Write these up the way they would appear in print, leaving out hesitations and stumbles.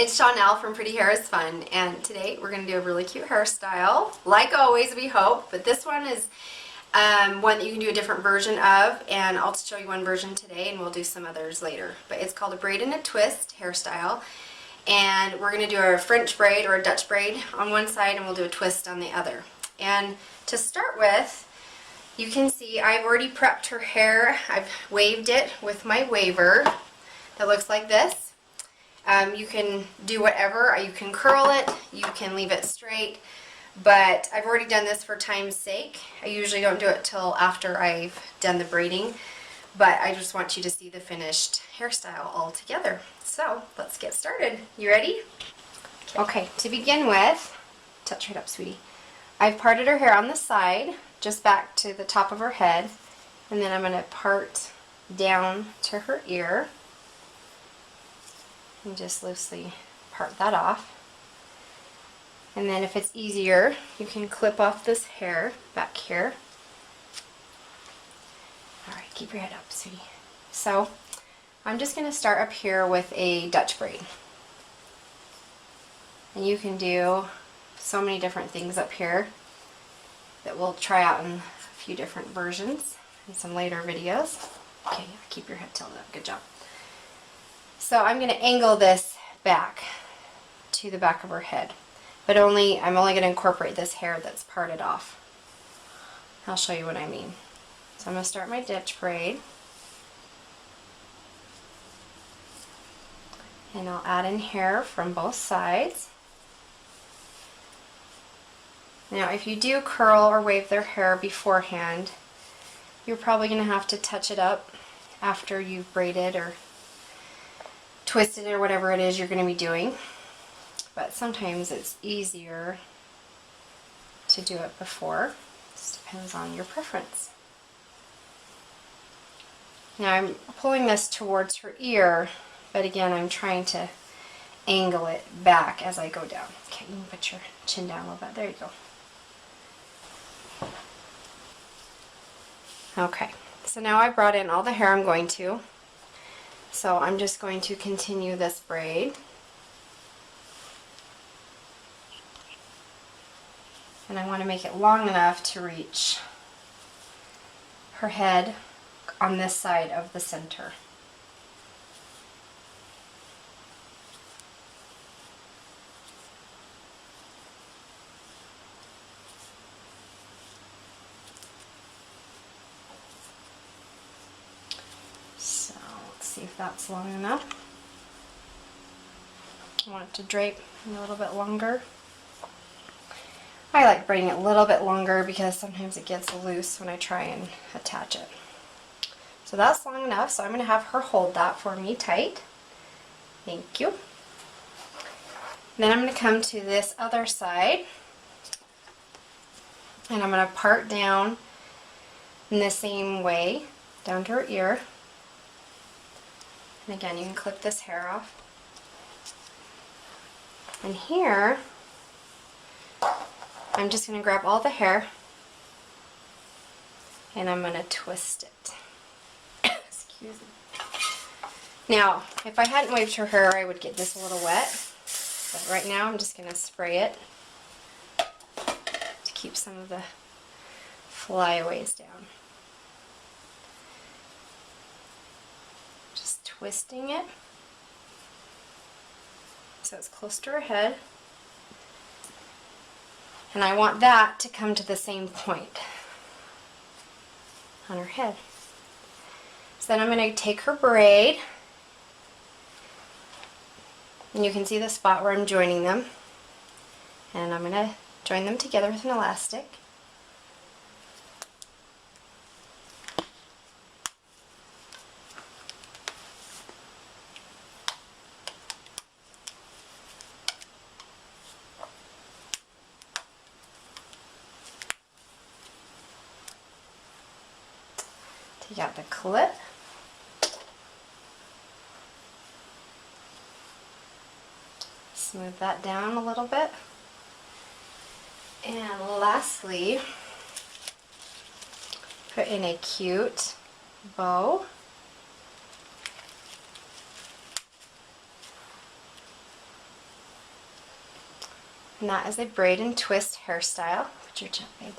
it's Chanel from Pretty Hair is Fun, and today we're going to do a really cute hairstyle, like always we hope, but this one is one that you can do a different version of, and I'll show you one version today and we'll do some others later. But it's called a braid and a twist hairstyle, and we're going to do a French braid or a Dutch braid on one side and we'll do a twist on the other. And to start with, you can see I've already prepped her hair. I've waved it with my waver that looks like this. You can do whatever. You can curl it, you can leave it straight, but I've already done this for time's sake. I usually don't do it till after I've done the braiding, but I just want you to see the finished hairstyle all together. So let's get started. You ready? Okay, to begin with, touch right up, sweetie. I've parted her hair on the side, just back to the top of her head, and then I'm going to part down to her ear. And just loosely part that off. And then if it's easier, you can clip off this hair back here. Alright, keep your head up, sweetie. So, I'm just going to start up here with a Dutch braid. And you can do so many different things up here that we'll try out in a few different versions in some later videos. Okay, keep your head tilted up. Good job. So I'm going to angle this back to the back of her head, but I'm only going to incorporate this hair that's parted off. I'll show you what I mean. So I'm going to start my Dutch braid, and I'll add in hair from both sides. Now if you do curl or wave their hair beforehand, you're probably going to have to touch it up after you've braided or twisted it or whatever it is you're going to be doing, but sometimes it's easier to do it before. Just depends on your preference. Now I'm pulling this towards her ear, but again I'm trying to angle it back as I go down. Okay, you can put your chin down a little bit. There you go. Okay, so now I brought in all the hair I'm going to. So I'm just going to continue this braid. And I want to make it long enough to reach her head on this side of the center. See if that's long enough. I want it to drape a little bit longer. I like braiding it a little bit longer because sometimes it gets loose when I try and attach it. So that's long enough, so I'm going to have her hold that for me tight. Thank you. Then I'm going to come to this other side, and I'm going to part down in the same way, down to her ear. And again, you can clip this hair off. And here, I'm just going to grab all the hair and I'm going to twist it. Excuse me. Now, if I hadn't waved her hair, I would get this a little wet. But right now, I'm just going to spray it to keep some of the flyaways down. Twisting it so it's close to her head, and I want that to come to the same point on her head. So then I'm going to take her braid, and you can see the spot where I'm joining them, and I'm going to join them together with an elastic. Take out the clip. Smooth that down a little bit. And lastly, put in a cute bow. And that is a braid and twist hairstyle. Put your chin, babe.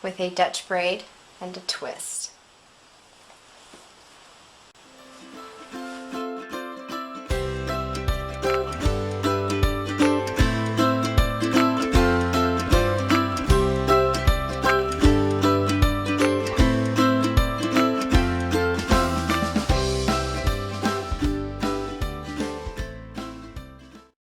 With a Dutch braid and a twist.